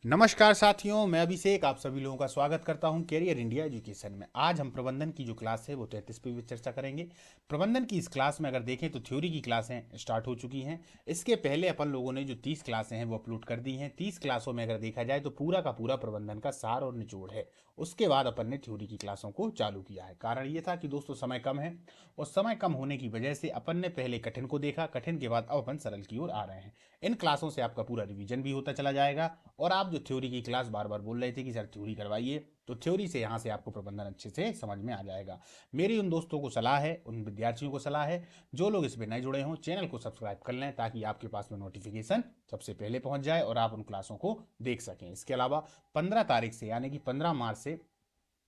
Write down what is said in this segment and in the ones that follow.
नमस्कार साथियों, मैं अभिषेक आप सभी लोगों का स्वागत करता हूं कैरियर इंडिया एजुकेशन में। आज हम प्रबंधन की जो क्लास है वो 33वीं पे चर्चा करेंगे। प्रबंधन की इस क्लास में अगर देखें तो थ्योरी की क्लासें स्टार्ट हो चुकी हैं। इसके पहले अपन लोगों ने जो 30 क्लासें हैं वो अपलोड कर दी हैं। 30 क्लासों में अगर देखा जाए तो पूरा का पूरा प्रबंधन का सार और निचोड़ है। उसके बाद अपन ने थ्योरी की क्लासों को चालू किया है। कारण ये था कि दोस्तों समय कम है और समय कम होने की वजह से अपन ने पहले कठिन को देखा, कठिन के बाद अब अपन सरल की ओर आ रहे हैं। इन क्लासों से आपका पूरा रिवीजन भी होता चला जाएगा। और आप जो थ्योरी की क्लास बार बार बोल रहे थे कि सर थ्योरी करवाइए, तो थ्योरी से यहाँ से आपको प्रबंधन अच्छे से समझ में आ जाएगा। मेरी उन दोस्तों को सलाह है, उन विद्यार्थियों को सलाह है जो लोग इसमें नए जुड़े हों, चैनल को सब्सक्राइब कर लें ताकि आपके पास में नोटिफिकेशन सबसे पहले पहुंच जाए और आप उन क्लासों को देख सकें। इसके अलावा 15 तारीख से यानी कि 15 मार्च से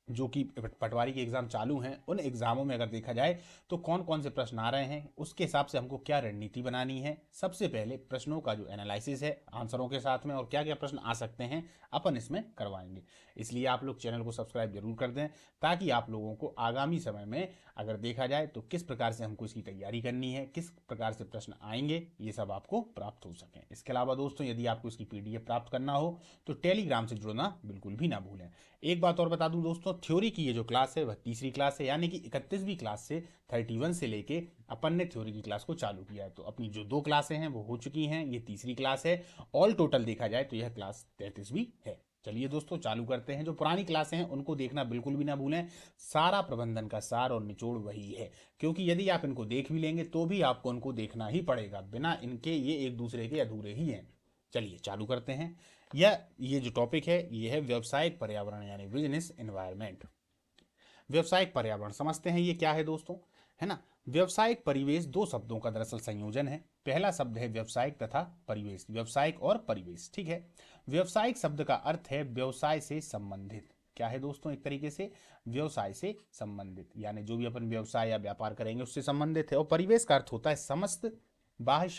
जो कि पटवारी के एग्जाम चालू हैं, उन एग्जामों में अगर देखा जाए तो कौन कौन से प्रश्न आ रहे हैं, उसके हिसाब से हमको क्या रणनीति बनानी है। सबसे पहले प्रश्नों का जो एनालिसिस है आंसरों के साथ में और क्या क्या प्रश्न आ सकते हैं अपन इसमें करवाएंगे। इसलिए आप लोग चैनल को सब्सक्राइब जरूर कर दें ताकि आप लोगों को आगामी समय में अगर देखा जाए तो किस प्रकार से हमको इसकी तैयारी करनी है, किस प्रकार से प्रश्न आएंगे, ये सब आपको प्राप्त हो सकें। इसके अलावा दोस्तों यदि आपको इसकी पीडीएफ प्राप्त करना हो तो टेलीग्राम से जुड़ना बिल्कुल भी ना भूलें। एक बात और बता दूं दोस्तों, थ्योरी की ये जो क्लास है वह तीसरी क्लास है, यानी कि 31वीं क्लास से 31 से लेके अपन ने थ्योरी की क्लास को चालू किया है। तो अपनी जो दो क्लासें हैं वो हो चुकी हैं, ये तीसरी क्लास है। ऑल टोटल देखा जाए तो यह क्लास 33वीं है। चलिए दोस्तों चालू करते हैं। जो पुरानी क्लासें हैं उनको देखना बिल्कुल भी ना भूलें। सारा प्रबंधन का सार और निचोड़ वही है, क्योंकि यदि आप इनको देख भी लेंगे तो भी आपको उनको देखना ही पड़ेगा, बिना इनके ये एक दूसरे के अधूरे ही हैं। चलिए चालू करते हैं। ये जो टॉपिक है ये है व्यवसायिक पर्यावरण यानी बिजनेस एनवायरनमेंट। व्यवसायिक पर्यावरण समझते हैं ये क्या है दोस्तों, है ना। व्यवसायिक परिवेश दो शब्दों का दरअसल संयोजन है। पहला शब्द है व्यवसायिक तथा परिवेश, व्यवसायिक और परिवेश, ठीक है। व्यवसायिक शब्द का अर्थ है व्यवसाय से संबंधित। क्या है दोस्तों, एक तरीके से व्यवसाय से संबंधित, यानी जो भी अपन व्यवसाय या व्यापार करेंगे उससे संबंधित है। और परिवेश का अर्थ होता है समस्त बाह्य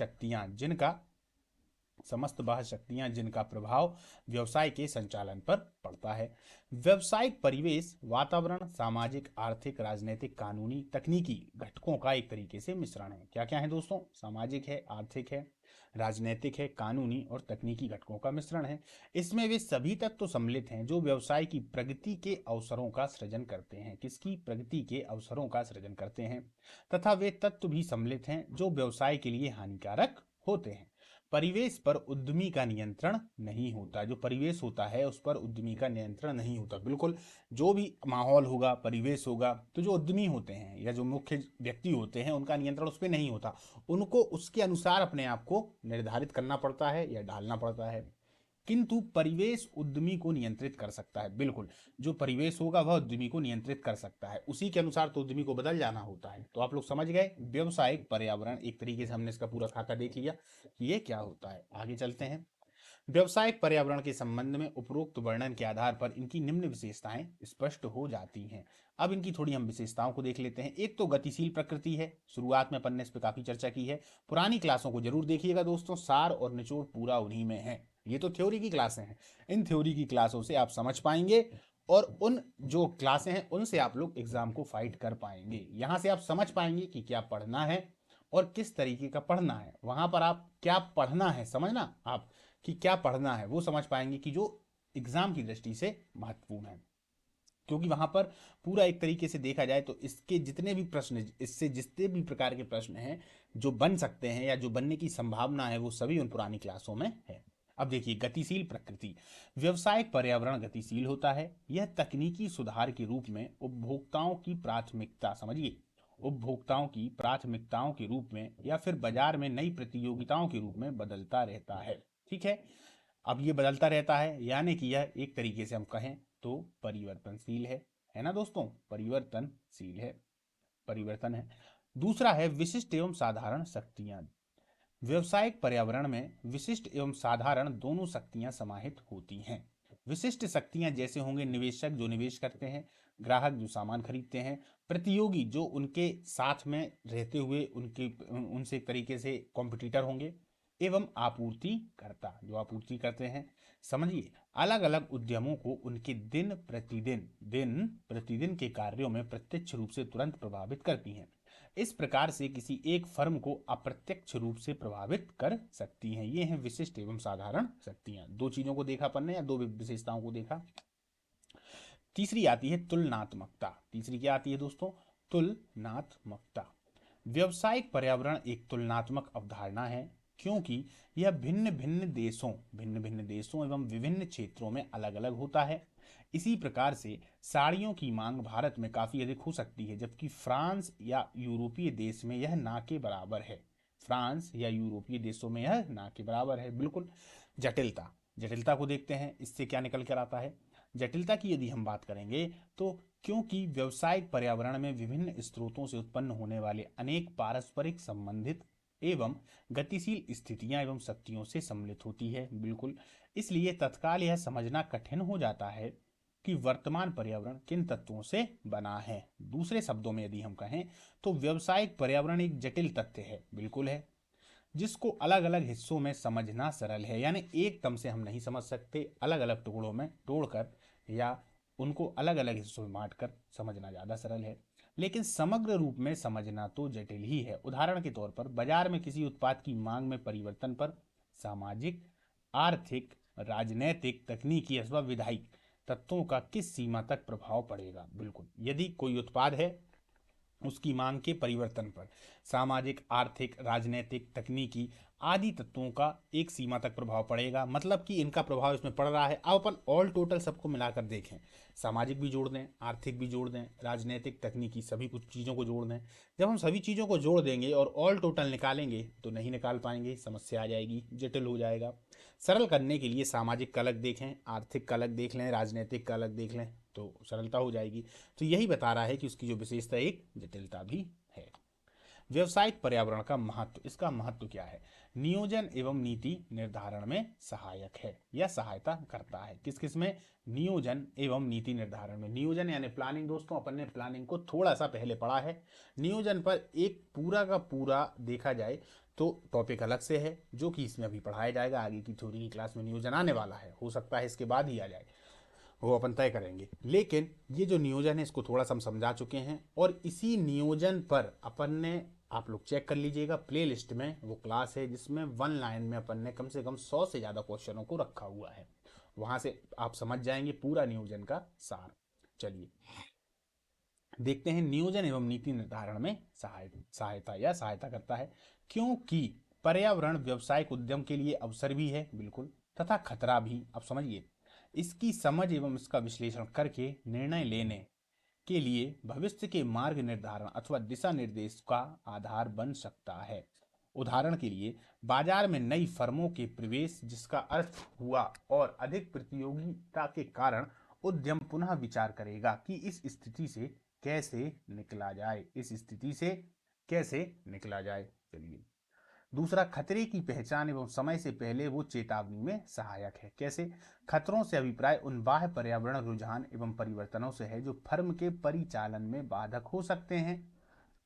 शक्तियां जिनका प्रभाव व्यवसाय के संचालन पर पड़ता है। व्यवसायिक परिवेश वातावरण, सामाजिक, आर्थिक, राजनीतिक, कानूनी, तकनीकी घटकों का एक तरीके से मिश्रण है। क्या क्या है दोस्तों, सामाजिक है, आर्थिक है, राजनीतिक है, कानूनी और तकनीकी घटकों का मिश्रण है। इसमें वे सभी तत्व सम्मिलित हैं जो व्यवसाय की प्रगति के अवसरों का सृजन करते हैं। किसकी प्रगति के अवसरों का सृजन करते हैं। तथा वे तत्व भी सम्मिलित हैं जो व्यवसाय के लिए हानिकारक होते हैं। परिवेश पर उद्यमी का नियंत्रण नहीं होता। जो परिवेश होता है उस पर उद्यमी का नियंत्रण नहीं होता, बिल्कुल। जो भी माहौल होगा, परिवेश होगा, तो जो उद्यमी होते हैं या जो मुख्य व्यक्ति होते हैं उनका नियंत्रण उस पर नहीं होता। उनको उसके अनुसार अपने आप को निर्धारित करना पड़ता है या ढालना पड़ता है। किंतु परिवेश उद्यमी को नियंत्रित कर सकता है, बिल्कुल। जो परिवेश होगा वह उद्यमी को नियंत्रित कर सकता है, उसी के अनुसार तो उद्यमी को बदल जाना होता है। तो आप लोग समझ गए व्यवसायिक पर्यावरण, एक तरीके से हमने इसका पूरा खाका देख लिया कि ये क्या होता है। आगे चलते हैं। व्यवसायिक पर्यावरण के संबंध में उपरोक्त वर्णन के आधार पर इनकी निम्न विशेषताएं स्पष्ट हो जाती हैं। अब इनकी थोड़ी हम विशेषताओं को देख लेते हैं। एक तो गतिशील प्रकृति है। शुरुआत में अपन ने इस पर काफी चर्चा की है। पुरानी क्लासों को जरूर देखिएगा दोस्तों, सार और निचोड़ पूरा उन्हीं में है। ये तो थ्योरी की क्लासें हैं। इन थ्योरी की क्लासों से आप समझ पाएंगे और उन जो क्लासें हैं उनसे आप लोग एग्जाम को फाइट कर पाएंगे। यहां से आप समझ पाएंगे कि क्या पढ़ना है और किस तरीके का पढ़ना है। वहां पर आप क्या पढ़ना है समझना, आप कि क्या पढ़ना है वो समझ पाएंगे कि जो एग्जाम की दृष्टि से महत्वपूर्ण है। क्योंकि वहां पर पूरा एक तरीके से देखा जाए तो इसके जितने भी प्रश्न, इससे जितने भी प्रकार के प्रश्न हैं जो बन सकते हैं या जो बनने की संभावना है वो सभी उन पुरानी क्लासों में है। अब देखिए गतिशील प्रकृति। व्यवसायिक पर्यावरण गतिशील होता है। यह तकनीकी सुधार के रूप में उपभोक्ताओं की प्राथमिकता, समझिए, उपभोक्ताओं की प्राथमिकताओं के रूप में या फिर बाजार में नई प्रतियोगिताओं के रूप में बदलता रहता है। ठीक है। अब ये बदलता रहता है यानी कि यह एक तरीके से हम कहें तो परिवर्तनशील है ना दोस्तों, परिवर्तनशील है, परिवर्तन है। दूसरा है विशिष्ट एवं साधारण शक्तियां। व्यवसायिक पर्यावरण में विशिष्ट एवं साधारण दोनों शक्तियां समाहित होती हैं। विशिष्ट शक्तियां जैसे होंगे निवेशक जो निवेश करते हैं, ग्राहक जो सामान खरीदते हैं, प्रतियोगी जो उनके साथ में रहते हुए उनके उनसे एक तरीके से कॉम्पिटिटर होंगे, एवं आपूर्तिकर्ता जो आपूर्ति करते हैं। समझिए, अलग अलग उद्यमों को उनके दिन प्रतिदिन के कार्यों में प्रत्यक्ष रूप से तुरंत प्रभावित करती हैं। इस प्रकार से किसी एक फर्म को अप्रत्यक्ष रूप से प्रभावित कर सकती हैं। ये हैं विशिष्ट एवं साधारण शक्तियां। दो चीजों को देखा अपन ने, या दो विशेषताओं को देखा। तीसरी आती है तुलनात्मकता। तीसरी क्या आती है दोस्तों? तुलनात्मकता। व्यवसायिक पर्यावरण एक तुलनात्मक अवधारणा है, क्योंकि यह भिन्न भिन्न देशों एवं विभिन्न क्षेत्रों में अलग अलग होता है। इसी प्रकार से साड़ियों की मांग भारत में काफी अधिक हो सकती है, जबकि फ्रांस या यूरोपीय देश में यह ना के बराबर है। फ्रांस या यूरोपीय देशों में यह ना के बराबर है। बिल्कुल। जटिलता, जटिलता को देखते हैं, इससे क्या निकल कर आता है। जटिलता की यदि हम बात करेंगे तो क्योंकि व्यवसायिक पर्यावरण में विभिन्न स्रोतों से उत्पन्न होने वाले अनेक पारस्परिक संबंधित एवं गतिशील स्थितियां एवं शक्तियों से सम्मिलित होती है। बिल्कुल। इसलिए तत्काल यह समझना कठिन हो जाता है कि वर्तमान पर्यावरण किन तत्वों से बना है। दूसरे शब्दों में यदि हम कहें तो व्यवसायिक पर्यावरण एक जटिल तथ्य है। बिल्कुल है, जिसको अलग अलग हिस्सों में समझना सरल है। यानी एक दम से हम नहीं समझ सकते, अलग अलग टुकड़ों में तोड़कर या उनको अलग अलग हिस्सों में बांटकर समझना ज़्यादा सरल है, लेकिन समग्र रूप में समझना तो जटिल ही है। उदाहरण के तौर पर बाजार में किसी उत्पाद की मांग में परिवर्तन पर सामाजिक, आर्थिक, राजनैतिक, तकनीकी अथवा विधायिक तत्वों का किस सीमा तक प्रभाव पड़ेगा। बिल्कुल, यदि कोई उत्पाद है उसकी मांग के परिवर्तन पर सामाजिक, आर्थिक, राजनीतिक, तकनीकी आदि तत्वों का एक सीमा तक प्रभाव पड़ेगा। मतलब कि इनका प्रभाव इसमें पड़ रहा है। अब अपन ऑल टोटल सबको मिलाकर देखें, सामाजिक भी जोड़ दें, आर्थिक भी जोड़ दें, राजनीतिक, तकनीकी, सभी कुछ चीज़ों को जोड़ दें। जब हम सभी चीज़ों को जोड़ देंगे और ऑल टोटल निकालेंगे तो नहीं निकाल पाएंगे, समस्या आ जाएगी, जटिल हो जाएगा। सरल करने के लिए सामाजिक का अलग देखें, आर्थिक का अलग देख लें, राजनीतिक का अलग देख लें, तो सरलता हो जाएगी। तो यही बता रहा है कि उसकी जो विशेषता एक जटिलता भी है। व्यवसायिक पर्यावरण का महत्व, इसका महत्व क्या है? नियोजन एवं नीति निर्धारण में सहायक है या सहायता करता है। किस किस में? नियोजन एवं नीति निर्धारण में। नियोजन यानी प्लानिंग। दोस्तों अपन ने प्लानिंग को थोड़ा सा पहले पढ़ा है। नियोजन पर एक पूरा का पूरा देखा जाए तो टॉपिक अलग से है, जो कि इसमें अभी पढ़ाया जाएगा। आगे की थ्योरी की क्लास में नियोजन आने वाला है, हो सकता है इसके बाद ही आ जाए, वो अपन तय करेंगे। लेकिन ये जो नियोजन है इसको थोड़ा सा हम समझा चुके हैं, और इसी नियोजन पर अपन ने, आप लोग चेक कर लीजिएगा प्ले लिस्ट में, वो क्लास है जिसमें 1 लाइन में अपन ने कम से कम 100 से ज़्यादा क्वेश्चनों को रखा हुआ है। वहां से आप समझ जाएंगे पूरा नियोजन का सार। चलिए देखते हैं, नियोजन एवं नीति निर्धारण में सहायता या सहायता करता है, क्योंकि पर्यावरण व्यवसायिक उद्यम के लिए अवसर भी है। बिल्कुल। तथा खतरा भी। अब समझिए, इसकी समझ एवं इसका विश्लेषण करके निर्णय लेने के लिए भविष्य के मार्ग निर्धारण अथवा दिशा निर्देश का आधार बन सकता है। उदाहरण के लिए बाजार में नई फर्मों के प्रवेश, जिसका अर्थ हुआ और अधिक प्रतियोगिता के कारण उद्यम पुनः विचार करेगा कि इस स्थिति से कैसे निकला जाए, इस स्थिति से कैसे निकला जाए। चलिए दूसरा, खतरे की पहचान एवं समय से पहले वो चेतावनी में सहायक है। कैसे? खतरों से अभिप्राय उन बाह्य पर्यावरण रुझान एवं परिवर्तनों से है जो फर्म के परिचालन में बाधक हो सकते हैं।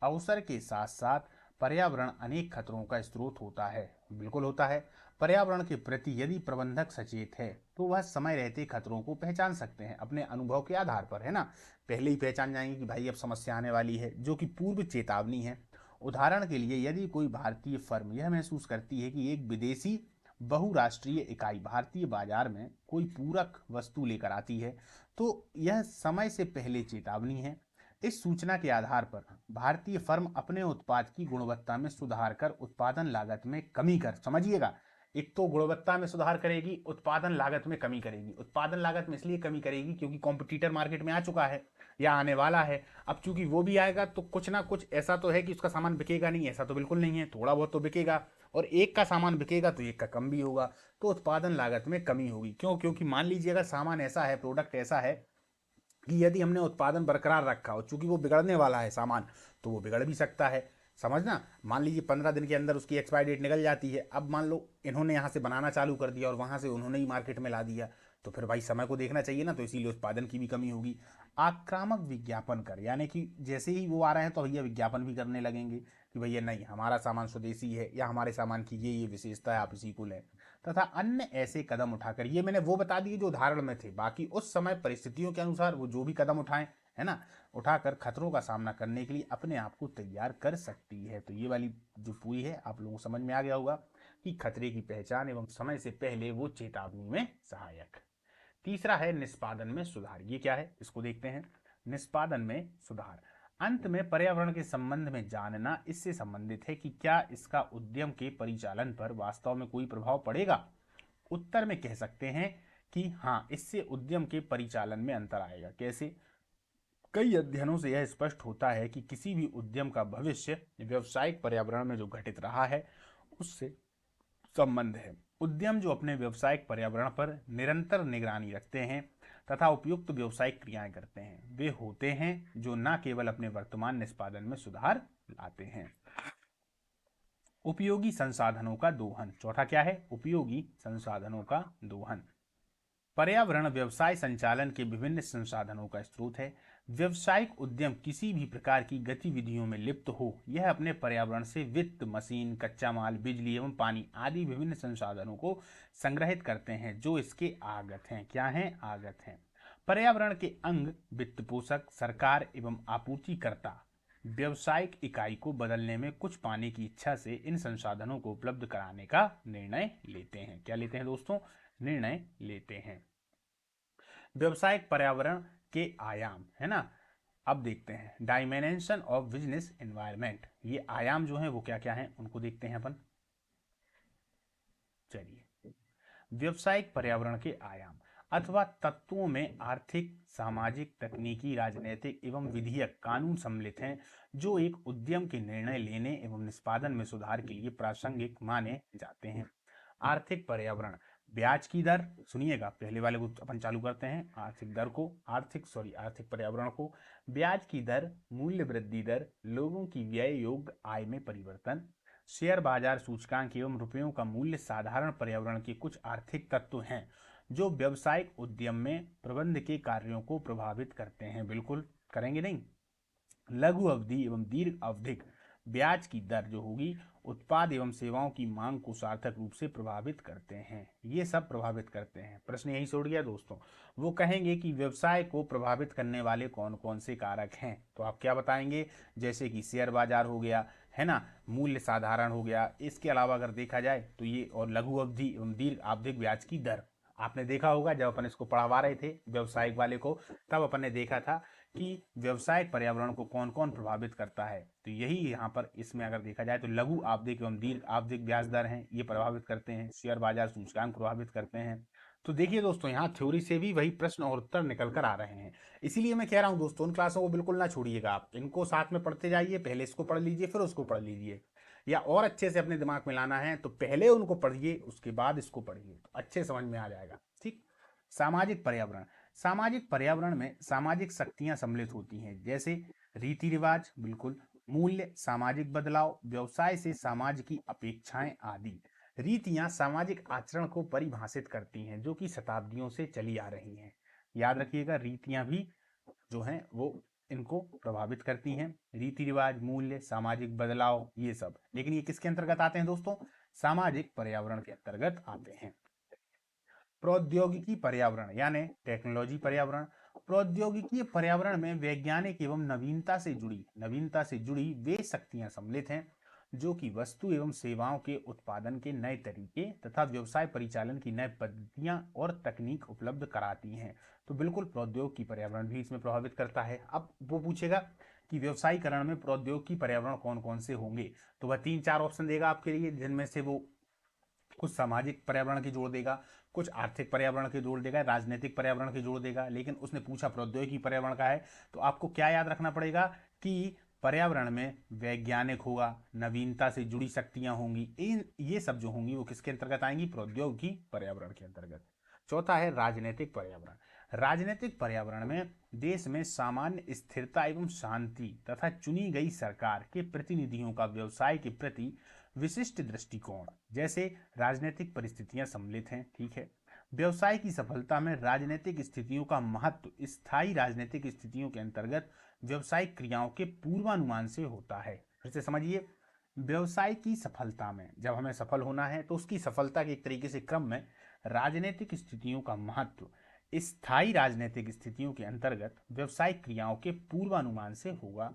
अवसर के साथ साथ पर्यावरण अनेक खतरों का स्रोत होता है। बिल्कुल होता है। पर्यावरण के प्रति यदि प्रबंधक सचेत है तो वह समय रहते खतरों को पहचान सकते हैं, अपने अनुभव के आधार पर, है ना। पहले ही पहचान जाएंगे कि भाई अब समस्या आने वाली है, जो कि पूर्व चेतावनी है। उदाहरण के लिए यदि कोई भारतीय फर्म यह महसूस करती है कि एक विदेशी बहुराष्ट्रीय इकाई भारतीय बाजार में कोई पूरक वस्तु लेकर आती है, तो यह समय से पहले चेतावनी है। इस सूचना के आधार पर भारतीय फर्म अपने उत्पाद की गुणवत्ता में सुधार कर उत्पादन लागत में कमी कर, समझिएगा, एक तो गुणवत्ता में सुधार करेगी, उत्पादन लागत में कमी करेगी। उत्पादन लागत में इसलिए कमी करेगी क्योंकि कॉम्पिटिटर मार्केट में आ चुका है या आने वाला है। अब चूंकि वो भी आएगा तो कुछ ना कुछ ऐसा तो है कि उसका सामान बिकेगा नहीं, ऐसा तो बिल्कुल नहीं है, थोड़ा बहुत तो बिकेगा, और एक का सामान बिकेगा तो एक का कम भी होगा, तो उत्पादन लागत में कमी होगी। क्यों? क्योंकि मान लीजिए अगर सामान ऐसा है, प्रोडक्ट ऐसा है कि यदि हमने उत्पादन बरकरार रखा हो, चूंकि वो बिगड़ने वाला है सामान, तो वो बिगड़ भी सकता है। समझना, मान लीजिए 15 दिन के अंदर उसकी एक्सपायरी डेट निकल जाती है। अब मान लो इन्होंने यहाँ से बनाना चालू कर दिया और वहाँ से उन्होंने ही मार्केट में ला दिया, तो फिर भाई समय को देखना चाहिए ना, तो इसीलिए उत्पादन की भी कमी होगी। आक्रामक विज्ञापन कर, यानी कि जैसे ही वो आ रहे हैं तो भैया विज्ञापन भी करने लगेंगे कि भैया नहीं, हमारा सामान स्वदेशी है या हमारे सामान की ये विशेषता है, आप इसी को लें। तथा अन्य ऐसे कदम उठाकर, ये मैंने वो बता दिए जो उदाहरण में थे, बाकी उस समय परिस्थितियों के अनुसार वो जो भी कदम उठाएं, है ना, उठाकर खतरों का सामना करने के लिए अपने आप को तैयार कर सकती है। तो ये वाली जो पूरी है आप लोगों को समझ में आ गया होगा कि खतरे की पहचान एवं समय से पहले वो चेतावनी में सहायक। तीसरा है निष्पादन में सुधार। ये क्या है, इसको देखते हैं। निष्पादन में सुधार अंत में पर्यावरण के संबंध में जानना इससे संबंधित है कि क्या इसका उद्यम के परिचालन पर वास्तव में कोई प्रभाव पड़ेगा। उत्तर में कह सकते हैं कि हाँ, इससे उद्यम के परिचालन में अंतर आएगा। कैसे? कई अध्ययनों से यह स्पष्ट होता है कि किसी भी उद्यम का भविष्य व्यावसायिक पर्यावरण में जो घटित रहा है उससे संबंध है। उद्यम जो अपने व्यावसायिक पर्यावरण पर निरंतर निगरानी रखते हैं तथा उपयुक्त व्यावसायिक क्रियाएं करते हैं, वे होते हैं जो न केवल अपने वर्तमान निष्पादन में सुधार लाते हैं। उपयोगी संसाधनों का दोहन। चौथा क्या है? उपयोगी संसाधनों का दोहन। पर्यावरण व्यवसाय संचालन के विभिन्न संसाधनों का स्रोत है। व्यवसायिक उद्यम किसी भी प्रकार की गतिविधियों में लिप्त हो, यह अपने पर्यावरण से वित्त, मशीन, कच्चा माल, बिजली एवं पानी आदि विभिन्न संसाधनों को संग्रहित करते हैं जो इसके आगत हैं। क्या हैं? आगत हैं। पर्यावरण के अंग वित्त पोषक, सरकार एवं आपूर्तिकर्ता व्यवसायिक इकाई को बदलने में कुछ पाने की इच्छा से इन संसाधनों को उपलब्ध कराने का निर्णय लेते हैं। क्या लेते हैं दोस्तों? निर्णय लेते हैं। व्यवसायिक पर्यावरण के आयाम, है ना, अब देखते हैं। डायमेंशन ऑफ बिजनेस एनवायरनमेंट, ये आयाम जो हैं वो क्या क्या हैं उनको देखते हैं अपन। चलिए, व्यवसायिक पर्यावरण के आयाम अथवा तत्वों में आर्थिक, सामाजिक, तकनीकी, राजनीतिक एवं विधियक कानून सम्मिलित हैं जो एक उद्यम के निर्णय लेने एवं निष्पादन में सुधार के लिए प्रासंगिक माने जाते हैं। आर्थिक पर्यावरण, ब्याज की दर, सुनिएगा पहले वाले को अपन चालू करते हैं। आर्थिक दर को, आर्थिक पर्यावरण को, ब्याज की दर, मूल्य वृद्धि दर, लोगों की व्यय योग्य आय में परिवर्तन, शेयर बाजार सूचकांक एवं रुपयों का मूल्य साधारण पर्यावरण के कुछ आर्थिक तत्व हैं जो व्यवसायिक उद्यम में प्रबंध के कार्यों को प्रभावित करते हैं। बिल्कुल करेंगे नहीं। लघु अवधि एवं दीर्घ अवधिक ब्याज की दर जो होगी उत्पाद एवं सेवाओं की मांग को सार्थक रूप से प्रभावित करते हैं। ये सब प्रभावित करते हैं। प्रश्न यही छोड़ गया दोस्तों। वो कहेंगे कि व्यवसाय को प्रभावित करने वाले कौन कौन से कारक हैं, तो आप क्या बताएंगे? जैसे कि शेयर बाजार हो गया, है ना, मूल्य साधारण हो गया। इसके अलावा अगर देखा जाए तो ये, और लघु अवधि एवं दीर्घ आवधिक ब्याज की दर। आपने देखा होगा जब अपन इसको पढ़वा रहे थे व्यवसायिक वाले को, तब अपन ने देखा था कि व्यवसायिक पर्यावरण को कौन कौन प्रभावित करता है। तो यही यहाँ पर इसमें अगर देखा जाए तो लघु आवधिक एवं दीर्घ आवधिक ब्याज दर हैं, ये प्रभावित करते हैं। शेयर बाजार सूचकांक प्रभावित करते हैं। तो देखिए दोस्तों, यहाँ थ्योरी से भी वही प्रश्न और उत्तर निकल कर आ रहे हैं। इसीलिए मैं कह रहा हूँ दोस्तों, उन क्लासों को बिल्कुल ना छोड़िएगा आप, इनको साथ में पढ़ते जाइए। पहले इसको पढ़ लीजिए फिर उसको पढ़ लीजिए, या और अच्छे से अपने दिमाग में लाना है तो पहले उनको पढ़िए उसके बाद इसको पढ़िए, तो अच्छे समझ में आ जाएगा। ठीक। सामाजिक पर्यावरण। सामाजिक पर्यावरण में सामाजिक शक्तियां सम्मिलित होती हैं, जैसे रीति रिवाज, बिल्कुल, मूल्य, सामाजिक बदलाव, व्यवसाय से समाज की अपेक्षाएं आदि। रीतियां सामाजिक आचरण को परिभाषित करती हैं जो कि शताब्दियों से चली आ रही हैं। याद रखिएगा, रीतियां भी जो हैं वो इनको प्रभावित करती हैं। रीति रिवाज, मूल्य, सामाजिक बदलाव, ये सब। लेकिन ये किसके अंतर्गत आते हैं दोस्तों? सामाजिक पर्यावरण के अंतर्गत आते हैं। प्रौद्योगिकी पर्यावरण यानी टेक्नोलॉजी पर्यावरण। प्रौद्योगिकी पर्यावरण में वैज्ञानिक एवं नवीनता से जुड़ी वे शक्तियां सम्मिलित हैं जो कि वस्तु एवं सेवाओं के उत्पादन के नए तरीके तथा व्यवसाय परिचालन की नई पद्धतियां और तकनीक उपलब्ध कराती हैं। तो बिल्कुल प्रौद्योगिकी पर्यावरण भी इसमें प्रभावित करता है। अब वो पूछेगा कि व्यवसायीकरण में प्रौद्योगिकी पर्यावरण कौन कौन से होंगे, तो वह 3-4 ऑप्शन देगा आपके लिए, जिनमें से वो कुछ सामाजिक पर्यावरण की जोड़ देगा, कुछ आर्थिक पर्यावरण की जोड़ देगा, राजनीतिक पर्यावरण की जोड़ देगा। लेकिन उसने पूछा प्रौद्योगिकी पर्यावरण का है, तो आपको क्या याद रखना पड़ेगा कि पर्यावरण में वैज्ञानिक होगा, नवीनता से जुड़ी शक्तियां होंगी, इन ये सब जो होंगी वो किसके अंतर्गत आएंगी? प्रौद्योगिकी पर्यावरण के अंतर्गत। चौथा है राजनीतिक पर्यावरण। राजनीतिक पर्यावरण में देश में सामान्य स्थिरता एवं शांति तथा चुनी गई सरकार के प्रतिनिधियों का व्यवसाय के प्रति विशिष्ट दृष्टिकोण, जैसे राजनीतिक परिस्थितियां सम्मिलित हैं। ठीक है। व्यवसाय की सफलता में राजनीतिक स्थितियों का महत्व स्थायी राजनीतिक स्थितियों के अंतर्गत व्यवसायिक क्रियाओं के पूर्वानुमान से होता है। फिर से समझिए, व्यवसाय की सफलता में जब हमें सफल होना है तो उसकी सफलता के एक तरीके से क्रम में राजनीतिक स्थितियों का महत्व स्थायी राजनीतिक स्थितियों के अंतर्गत व्यवसायिक क्रियाओं के पूर्वानुमान से होगा।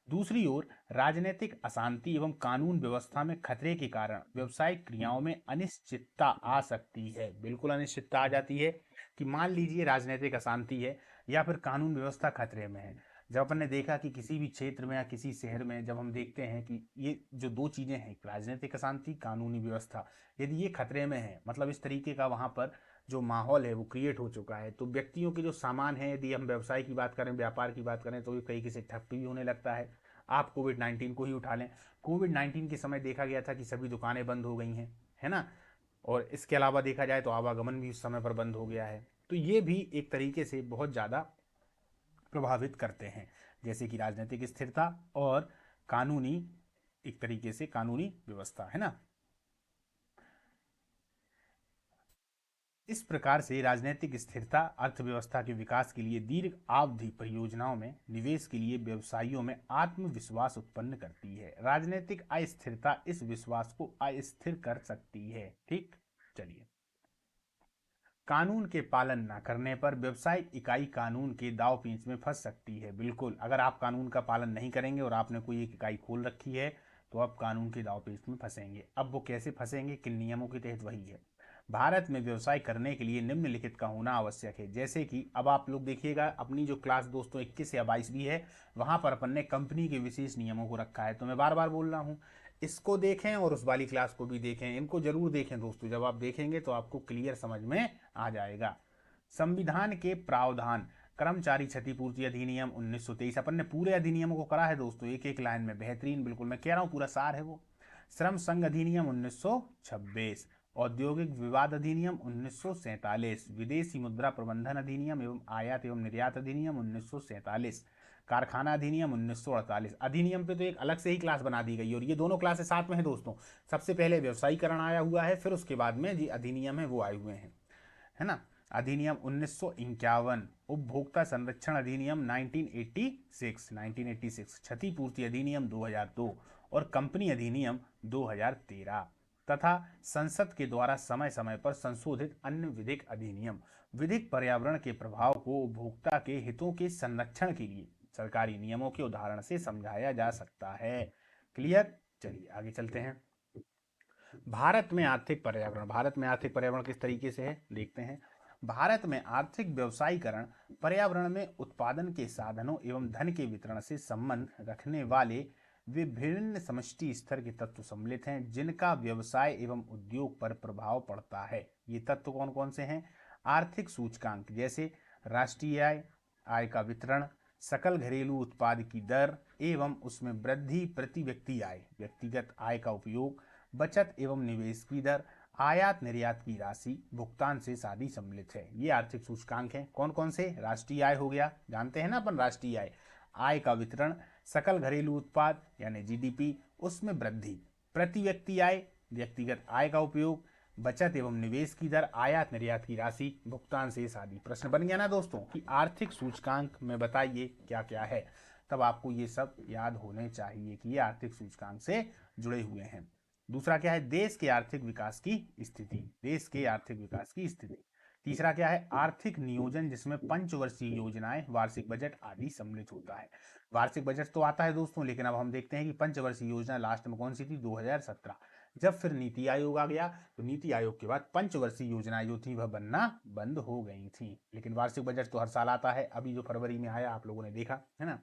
दूसरी ओर राजनीतिक अशांति एवं कानून व्यवस्था में खतरे के कारण व्यवसायिक क्रियाओं में अनिश्चितता आ सकती है। बिल्कुल अनिश्चितता आ जाती है कि मान लीजिए राजनीतिक अशांति है या फिर कानून व्यवस्था खतरे में है। जब अपन ने देखा कि किसी भी क्षेत्र में या किसी शहर में जब हम देखते हैं कि ये जो दो चीजें हैं, राजनीतिक अशांति, कानूनी व्यवस्था, यदि ये खतरे में है, मतलब इस तरीके का वहां पर जो माहौल है वो क्रिएट हो चुका है, तो व्यक्तियों के जो सामान है, यदि हम व्यवसाय की बात करें, व्यापार की बात करें, तो ये कहीं किसी ठप भी होने लगता है। आप कोविड 19 को ही उठा लें। कोविड 19 के समय देखा गया था कि सभी दुकानें बंद हो गई हैं, है ना। और इसके अलावा देखा जाए तो आवागमन भी उस समय पर बंद हो गया है। तो ये भी एक तरीके से बहुत ज़्यादा प्रभावित करते हैं, जैसे कि राजनीतिक स्थिरता और कानूनी, एक तरीके से कानूनी व्यवस्था, है ना। इस प्रकार से राजनीतिक स्थिरता अर्थव्यवस्था के विकास के लिए दीर्घ अवधि परियोजनाओं में निवेश के लिए व्यवसायियों में आत्मविश्वास उत्पन्न करती है। राजनीतिक अस्थिरता इस विश्वास को अस्थिर कर सकती है। ठीक, चलिए। कानून के पालन न करने पर व्यवसायिक इकाई कानून के दाव पेंच में फंस सकती है। बिल्कुल, अगर आप कानून का पालन नहीं करेंगे और आपने कोई एक इकाई खोल रखी है तो आप कानून के दाव पेंच में फंसेंगे। अब वो कैसे फंसेंगे, किन नियमों के तहत, वही है। भारत में व्यवसाय करने के लिए निम्नलिखित का होना आवश्यक है। जैसे कि अब आप लोग देखिएगा, अपनी जो क्लास दोस्तों 21 या 22 भी है, वहां पर अपन ने कंपनी के विशेष नियमों को रखा है। तो मैं बार बार बोल रहा हूँ, इसको देखें और उस वाली क्लास को भी देखें, इनको जरूर देखें दोस्तों। जब आप देखेंगे तो आपको क्लियर समझ में आ जाएगा। संविधान के प्रावधान, कर्मचारी क्षतिपूर्ति अधिनियम 1923, अपन ने पूरे अधिनियमों को करा है दोस्तों, एक एक लाइन में, बेहतरीन, बिल्कुल मैं कह रहा हूँ पूरा सार है वो। श्रम संघ अधिनियम 1926, औद्योगिक विवाद अधिनियम 1947, विदेशी मुद्रा प्रबंधन अधिनियम एवं आयात एवं निर्यात अधिनियम 1947, कारखाना अधिनियम 1948। अधिनियम पे तो एक अलग से ही क्लास बना दी गई, और ये दोनों क्लासेस साथ में है दोस्तों। सबसे पहले व्यवसायीकरण आया हुआ है, फिर उसके बाद में जी अधिनियम है वो आए हुए हैं, है ना। अधिनियम 1951, उपभोक्ता संरक्षण अधिनियम 1986, क्षतिपूर्ति अधिनियम 2002 और कंपनी अधिनियम 2013 तथा संसद के द्वारा समय समय पर संशोधित अन्य विधिक अधिनियम। विधिक पर्यावरण के प्रभाव को उपभोक्ता के हितों के संरक्षण के लिए सरकारी नियमों के उदाहरण से समझाया जा सकता है। क्लियर, चलिए आगे चलते हैं। भारत में आर्थिक पर्यावरण, भारत में आर्थिक पर्यावरण किस तरीके से है देखते हैं। भारत में आर्थिक व्यवसायीकरण पर्यावरण में उत्पादन के साधनों एवं धन के वितरण से संबंध रखने वाले विभिन्न समष्टि स्तर के तत्व सम्मिलित हैं, जिनका व्यवसाय एवं उद्योग पर प्रभाव पड़ता है। ये तत्व कौन कौन से हैं? आर्थिक सूचकांक, जैसे राष्ट्रीय आय, आय का वितरण, सकल घरेलू उत्पाद की दर एवं उसमें वृद्धि, प्रति व्यक्ति आय, व्यक्तिगत आय का उपयोग, बचत एवं निवेश की दर, आयात निर्यात की राशि, भुगतान से शादी सम्मिलित है। ये आर्थिक सूचकांक हैं। कौन कौन से? राष्ट्रीय आय हो गया, जानते हैं ना अपन राष्ट्रीय आय, आय का वितरण, सकल घरेलू उत्पाद यानी जीडीपी, उसमें वृद्धि, प्रति व्यक्ति आय, व्यक्तिगत आय का उपयोग, बचत एवं निवेश की दर, आयात निर्यात की राशि, भुगतान से शादी। प्रश्न बन गया ना दोस्तों कि आर्थिक सूचकांक में बताइए क्या क्या है। तब आपको ये सब याद होने चाहिए कि ये आर्थिक सूचकांक से जुड़े हुए हैं। दूसरा क्या है? देश के आर्थिक विकास की स्थिति, देश के आर्थिक विकास की स्थिति। तीसरा क्या है? आर्थिक नियोजन, जिसमें पंचवर्षीय योजनाएं, वार्षिक बजट आदि सम्मिलित होता है। वार्षिक बजट तो आता है दोस्तों, लेकिन अब हम देखते हैं कि पंचवर्षीय योजना लास्ट में कौन सी थी? 2017। जब फिर नीति आयोग आ गया तो नीति आयोग के बाद पंचवर्षीय योजनाएं जो थी वह बनना बंद हो गई थी। लेकिन वार्षिक बजट तो हर साल आता है, अभी जो फरवरी में आया आप लोगों ने देखा है ना।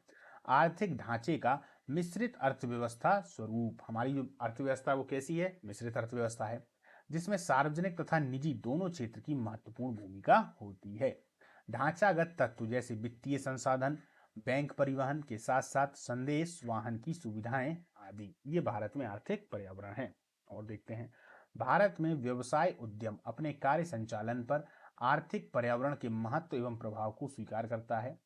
आर्थिक ढांचे का मिश्रित अर्थव्यवस्था स्वरूप, हमारी जो अर्थव्यवस्था वो कैसी है? मिश्रित अर्थव्यवस्था है, जिसमें सार्वजनिक तथा निजी दोनों क्षेत्र की महत्वपूर्ण भूमिका होती है। ढांचागत तत्व जैसे वित्तीय संसाधन, बैंक परिवहन के साथ साथ संदेश वाहन की सुविधाएं आदि, ये भारत में आर्थिक पर्यावरण है। और देखते हैं, भारत में व्यवसाय उद्यम अपने कार्य संचालन पर आर्थिक पर्यावरण के महत्व एवं प्रभाव को स्वीकार करता है।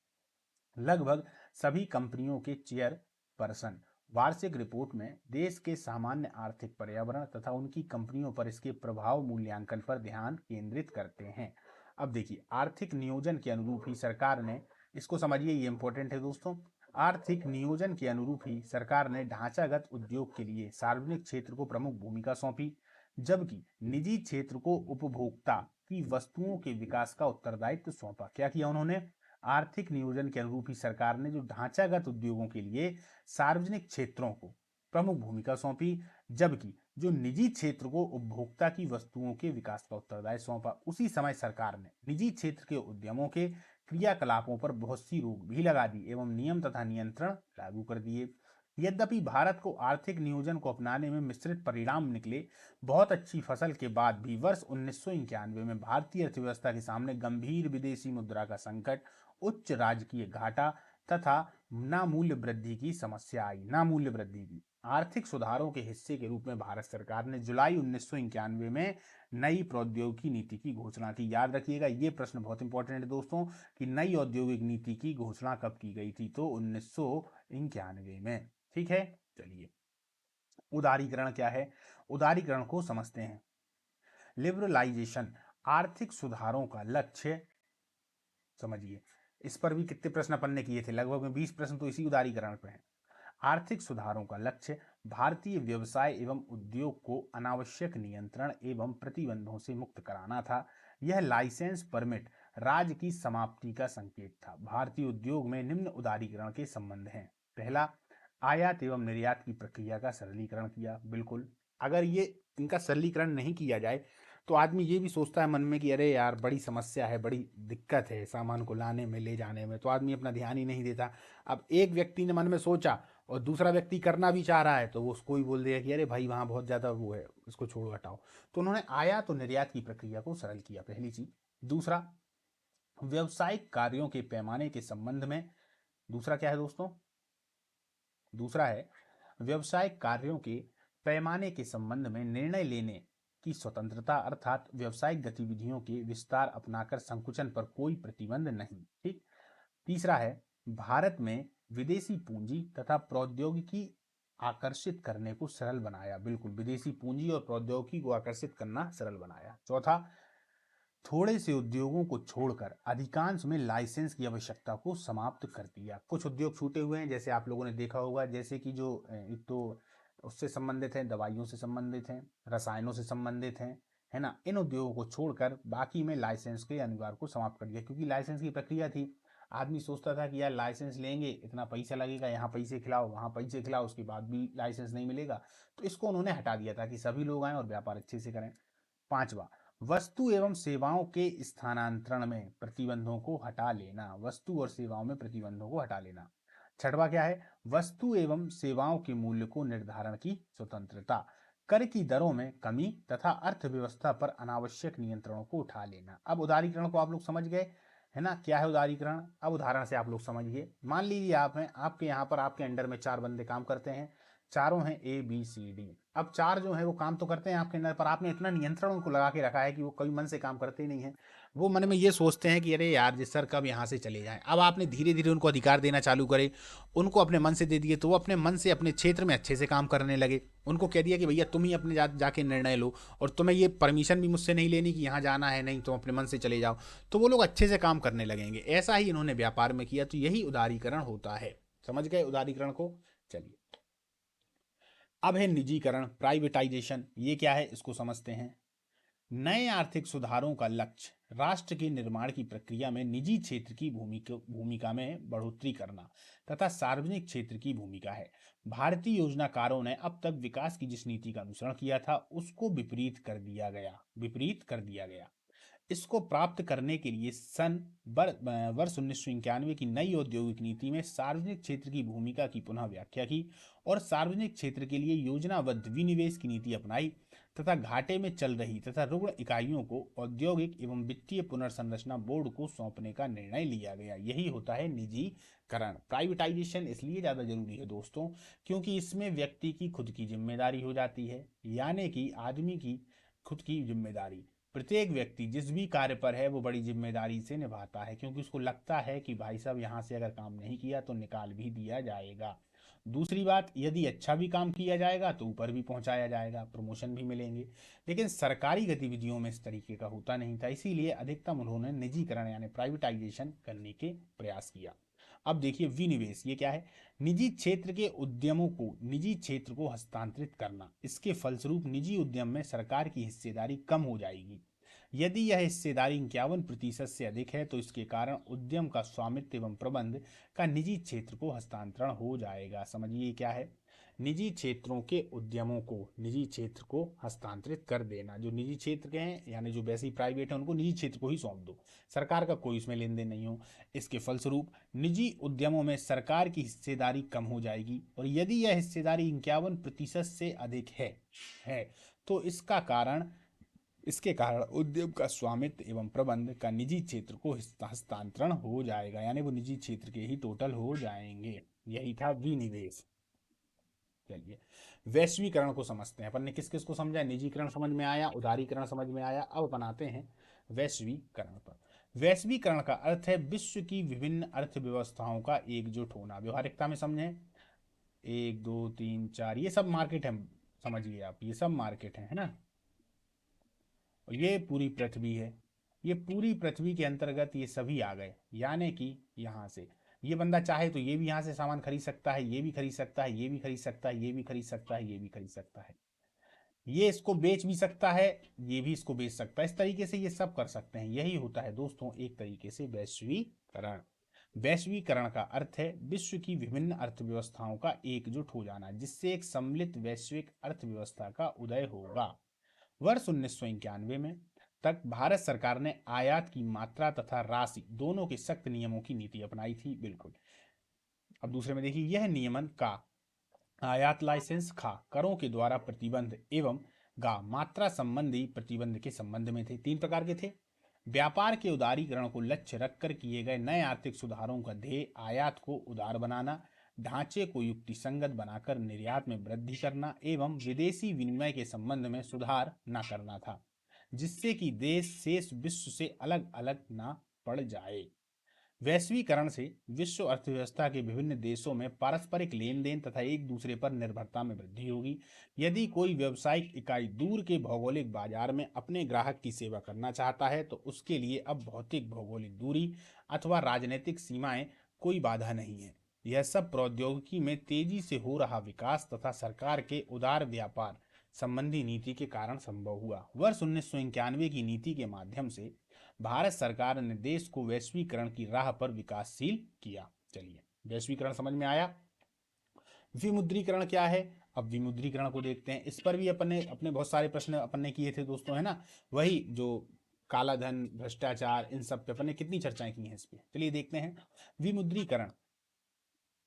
लगभग सभी कंपनियों के चेयर पर्सन वार्षिक रिपोर्ट में देश के सामान्य आर्थिक पर्यावरण तथा उनकी कंपनियों पर इसके प्रभाव मूल्यांकन पर ध्यान केंद्रित करते हैं। अब देखिए, आर्थिक नियोजन के अनुरूप ही सरकार ने, इसको समझिए, ये इंपॉर्टेंट है दोस्तों, आर्थिक नियोजन के अनुरूप ही सरकार ने ढांचागत उद्योग के लिए सार्वजनिक क्षेत्र को प्रमुख भूमिका सौंपी, जबकि निजी क्षेत्र को उपभोक्ता की वस्तुओं के विकास का उत्तरदायित्व सौंपा। क्या किया उन्होंने? आर्थिक नियोजन के अनुरूप ही सरकार ने जो ढांचागत उद्योगों के लिए सार्वजनिक क्षेत्रों को प्रमुख भूमिका सौंपी, जबकि जो निजी क्षेत्र को उपभोक्ता की वस्तुओं के विकास का उत्तरदायित्व सौंपा। उसी समय सरकार ने निजी क्षेत्र के उद्यमों के क्रियाकलापों पर बहुत सी रोक भी लगा दी एवं नियम तथा नियंत्रण लागू कर दिए। यद्यपि भारत को आर्थिक नियोजन को अपनाने में मिश्रित परिणाम निकले, बहुत अच्छी फसल के बाद भी वर्ष 1991 में भारतीय अर्थव्यवस्था के सामने गंभीर विदेशी मुद्रा का संकट, उच्च राजकीय घाटा तथा नामूल्य वृद्धि की समस्या आई। नामूल्य वृद्धि की आर्थिक सुधारों के हिस्से के रूप में भारत सरकार ने जुलाई 1991 में नई प्रौद्योगिकी नीति की घोषणा की। याद रखिएगा, ये प्रश्न बहुत इंपॉर्टेंट है दोस्तों कि नई औद्योगिक नीति की घोषणा कब की गई थी? तो 1991 में। ठीक है, चलिए उदारीकरण क्या है? उदारीकरण को समझते हैं। लिबरलाइजेशन आर्थिक सुधारों का लक्ष्य, समझिए इस पर भी कितने प्रश्न अपन ने किए थे, लगभग में 20 प्रश्न तो इसी उदारीकरण पे हैं। आर्थिक सुधारों का लक्ष्य भारतीय व्यवसाय एवं उद्योग को अनावश्यक नियंत्रण एवं प्रतिबंधों से मुक्त कराना था। यह लाइसेंस परमिट राज की समाप्ति का संकेत था। भारतीय उद्योग में निम्न उदारीकरण के संबंध हैं। पहला, आयात एवं निर्यात की प्रक्रिया का सरलीकरण किया। बिल्कुल, अगर ये इनका सरलीकरण नहीं किया जाए तो आदमी ये भी सोचता है मन में कि अरे यार बड़ी समस्या है, बड़ी दिक्कत है सामान को लाने में ले जाने में, तो आदमी अपना ध्यान ही नहीं देता। अब एक व्यक्ति ने मन में सोचा और दूसरा व्यक्ति करना भी चाह रहा है तो वो उसको ही बोल देगा कि अरे भाई वहाँ बहुत ज़्यादा वो है, इसको छोड़ो हटाओ। तो उन्होंने आयात और निर्यात की प्रक्रिया को सरल किया, पहली चीज। दूसरा, व्यवसायिक कार्यों के पैमाने के संबंध में, दूसरा क्या है दोस्तों? दूसरा है व्यवसायिक कार्यों के पैमाने के संबंध में निर्णय लेने की स्वतंत्रता, अर्थात व्यवसायिक गतिविधियों के विस्तार अपनाकर संकुचन पर कोई प्रतिबंध नहीं। ठीक। तीसरा है भारत में विदेशी पूंजी तथा प्रौद्योगिकी आकर्षित करने को सरल बनाया। बिल्कुल, विदेशी पूंजी और प्रौद्योगिकी को आकर्षित करना सरल बनाया। चौथा, थोड़े से उद्योगों को छोड़कर अधिकांश में लाइसेंस की आवश्यकता को समाप्त कर दिया। कुछ उद्योग छूटे हुए हैं, जैसे आप लोगों ने देखा होगा, जैसे कि जो एक तो उससे संबंधित हैं, दवाइयों से संबंधित हैं, रसायनों से संबंधित हैं, है ना। इन उद्योगों को छोड़कर बाकी में लाइसेंस के अनिवार्य को समाप्त कर दिया, क्योंकि लाइसेंस की प्रक्रिया थी। आदमी सोचता था कि यार लाइसेंस लेंगे, इतना पैसा लगेगा, यहाँ पैसे खिलाओ वहाँ पैसे खिलाओ, उसके बाद भी लाइसेंस नहीं मिलेगा। तो इसको उन्होंने हटा दिया था कि सभी लोग आएँ और व्यापार अच्छे से करें। पांचवा, वस्तु एवं सेवाओं के स्थानांतरण में प्रतिबंधों को हटा लेना। वस्तु और सेवाओं में प्रतिबंधों को हटा लेना। छठवां क्या है? वस्तु एवं सेवाओं के मूल्य को निर्धारण की स्वतंत्रता। कर की दरों में कमी तथा अर्थव्यवस्था पर अनावश्यक नियंत्रणों को उठा लेना। अब उदारीकरण को आप लोग समझ गए, है ना, क्या है उदारीकरण? अब उदाहरण से आप लोग समझिए। मान लीजिए आप हैं, आपके यहाँ पर आपके अंडर में 4 बंदे काम करते हैं, चारों हैं ABCD। अब 4 जो है वो काम तो करते हैं आपके अंदर, पर आपने इतना नियंत्रण उनको लगा के रखा है कि वो कभी मन से काम करते ही नहीं है। वो मन में ये सोचते हैं कि अरे यार जिस सर कब यहाँ से चले जाएं। अब आपने धीरे धीरे उनको अधिकार देना चालू करे, उनको अपने मन से दे दिए, तो वो अपने मन से अपने क्षेत्र में अच्छे से काम करने लगे। उनको कह दिया कि भैया तुम ही अपने जाके निर्णय लो, और तुम्हें ये परमिशन भी मुझसे नहीं लेनी कि यहाँ जाना है, नहीं तुम अपने मन से चले जाओ। तो वो लोग अच्छे से काम करने लगेंगे। ऐसा ही इन्होंने व्यापार में किया, तो यही उदारीकरण होता है। समझ गए उदारीकरण को? चलिए, अब है निजीकरण, प्राइवेटाइजेशन। ये क्या है इसको समझते हैं। नए आर्थिक सुधारों का लक्ष्य राष्ट्र के निर्माण की प्रक्रिया में निजी क्षेत्र की भूमिका में बढ़ोतरी करना तथा सार्वजनिक क्षेत्र की भूमिका है। भारतीय योजनाकारों ने अब तक विकास की जिस नीति का अनुसरण किया था उसको विपरीत कर दिया गया। इसको प्राप्त करने के लिए वर्ष 1991 की नई औद्योगिक नीति में सार्वजनिक क्षेत्र की भूमिका की पुनः व्याख्या की और सार्वजनिक क्षेत्र के लिए योजनाबद्ध विनिवेश की नीति अपनाई तथा घाटे में चल रही तथा रुग्ण इकाइयों को औद्योगिक एवं वित्तीय पुनर्संरचना बोर्ड को सौंपने का निर्णय लिया गया। यही होता है निजीकरण। प्राइवेटाइजेशन इसलिए ज़्यादा जरूरी है दोस्तों, क्योंकि इसमें व्यक्ति की खुद की जिम्मेदारी हो जाती है, यानी कि आदमी की खुद की जिम्मेदारी। प्रत्येक व्यक्ति जिस भी कार्य पर है वो बड़ी जिम्मेदारी से निभाता है, क्योंकि उसको लगता है कि भाई साहब यहाँ से अगर काम नहीं किया तो निकाल भी दिया जाएगा। दूसरी बात, यदि अच्छा भी काम किया जाएगा तो ऊपर भी पहुंचाया जाएगा, प्रमोशन भी मिलेंगे। लेकिन सरकारी गतिविधियों में इस तरीके का होता नहीं था, इसीलिए अधिकतम उन्होंने निजीकरण यानी प्राइवेटाइजेशन करने के प्रयास किया। अब देखिए विनिवेश, ये क्या है? निजी क्षेत्र के उद्यमों को निजी क्षेत्र को हस्तांतरित करना। इसके फलस्वरूप निजी उद्यम में सरकार की हिस्सेदारी कम हो जाएगी। यदि यह हिस्सेदारी 51% से अधिक है तो इसके कारण उद्यम का स्वामित्व एवं प्रबंध का निजी क्षेत्र को हस्तांतरण हो जाएगा। समझिए क्या है, निजी क्षेत्रों के उद्यमों को निजी क्षेत्र को हस्तांतरित कर देना। जो निजी क्षेत्र के हैं यानी जो वैसे ही प्राइवेट है उनको निजी क्षेत्र को ही सौंप दो, सरकार का कोई उसमें लेन देन नहीं हो। इसके फलस्वरूप निजी उद्यमों में सरकार की हिस्सेदारी कम हो जाएगी और यदि यह हिस्सेदारी 51% से अधिक है तो इसके कारण उद्यम का स्वामित्व एवं प्रबंध का निजी क्षेत्र को हस्तांतरण हो जाएगा, यानी वो निजी क्षेत्र के ही टोटल हो जाएंगे। यही था विनिवेश। चलिए वैश्वीकरण को समझते हैं। अपन ने किस किस को समझा, निजीकरण समझ में आया, उदारीकरण समझ में आया। अब बनाते हैं वैश्वीकरण पर। वैश्वीकरण का अर्थ है विश्व की विभिन्न अर्थव्यवस्थाओं का एकजुट होना। व्यवहारिकता में समझें, 1 2 3 4 ये सब मार्केट है, समझिए आप, ये सब मार्केट है ना। और ये पूरी पृथ्वी है, ये पूरी पृथ्वी के अंतर्गत ये सभी आ गए, यानी कि यहाँ से ये बंदा चाहे तो ये भी यहाँ से सामान खरीद सकता है, ये भी खरीद सकता है, ये भी खरीद सकता है, ये भी खरीद सकता है, ये भी खरीद सकता है, ये इसको बेच भी सकता है, ये भी इसको बेच सकता है। इस तरीके से ये सब कर सकते हैं। यही होता है दोस्तों एक तरीके से वैश्वीकरण। वैश्वीकरण का अर्थ है विश्व की विभिन्न अर्थव्यवस्थाओं का एकजुट हो जाना, जिससे एक सम्मिलित वैश्विक अर्थव्यवस्था का उदय होगा। वर्ष 1991 में तक भारत सरकार ने आयात की मात्रा तथा राशि दोनों के सख्त नियमों की नीति अपनाई थी। बिल्कुल। अब दूसरे में देखिए, यह नियमन का आयात लाइसेंस खा करों के द्वारा प्रतिबंध एवं गा मात्रा संबंधी प्रतिबंध के संबंध में थे। 3 प्रकार के थे। व्यापार के उदारीकरण को लक्ष्य रखकर किए गए नए आर्थिक सुधारों का ध्येय आयात को उदार बनाना, ढांचे को युक्तिसंगत बनाकर निर्यात में वृद्धि करना एवं विदेशी विनिमय के संबंध में सुधार न करना था, जिससे कि देश शेष विश्व से अलग अलग ना पड़ जाए। वैश्वीकरण से विश्व अर्थव्यवस्था के विभिन्न देशों में पारस्परिक लेन देन तथा एक दूसरे पर निर्भरता में वृद्धि होगी। यदि कोई व्यावसायिक इकाई दूर के भौगोलिक बाजार में अपने ग्राहक की सेवा करना चाहता है तो उसके लिए अब भौतिक भौगोलिक दूरी अथवा राजनीतिक सीमाएं कोई बाधा नहीं है। यह सब प्रौद्योगिकी में तेजी से हो रहा विकास तथा सरकार के उदार व्यापार संबंधी नीति के कारण संभव हुआ। वर्ष 1991 की नीति के माध्यम से भारत सरकार ने देश को वैश्वीकरण की राह पर विकासशील किया। चलिए वैश्वीकरण समझ में आया। विमुद्रीकरण क्या है, अब विमुद्रीकरण को देखते हैं। इस पर भी अपने बहुत सारे प्रश्न अपन ने किए थे दोस्तों, है ना। वही जो काला धन, भ्रष्टाचार, इन सब पे अपन ने कितनी चर्चाएं की हैं इस पे। चलिए देखते हैं विमुद्रीकरण,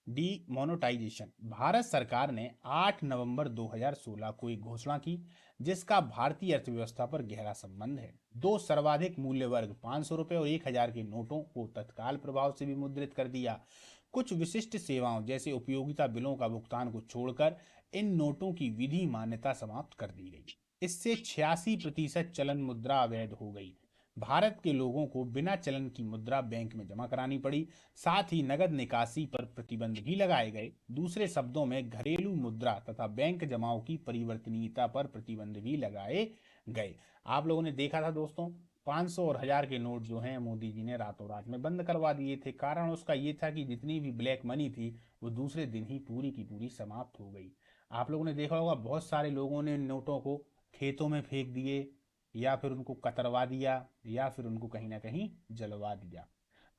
डीमोनेटाइजेशन। भारत सरकार ने 8 नवंबर 2016 को एक घोषणा की जिसका भारतीय अर्थव्यवस्था पर गहरा संबंध है। 2 सर्वाधिक मूल्य वर्ग 500 रुपए और 1000 के नोटों को तत्काल प्रभाव से विमुद्रित कर दिया। कुछ विशिष्ट सेवाओं जैसे उपयोगिता बिलों का भुगतान को छोड़कर इन नोटों की विधि मान्यता समाप्त कर दी गई। इससे 86% चलन मुद्रा अवैध हो गई। भारत के लोगों को बिना चलन की मुद्रा बैंक में जमा करानी पड़ी। साथ ही नगद निकासी पर प्रतिबंध भी लगाए गए। दूसरे शब्दों में घरेलू मुद्रा तथा बैंक जमाओं की परिवर्तनीयता पर प्रतिबंध भी लगाए गए। आप लोगों ने देखा था दोस्तों, 500 और 1000 के नोट जो हैं मोदी जी ने रातों रात में बंद करवा दिए थे। कारण उसका ये था कि जितनी भी ब्लैक मनी थी वो दूसरे दिन ही पूरी की पूरी समाप्त हो गई। आप लोगों ने देखा होगा बहुत सारे लोगों ने नोटों को खेतों में फेंक दिए या फिर उनको कतरवा दिया या फिर उनको कहीं ना कहीं जलवा दिया।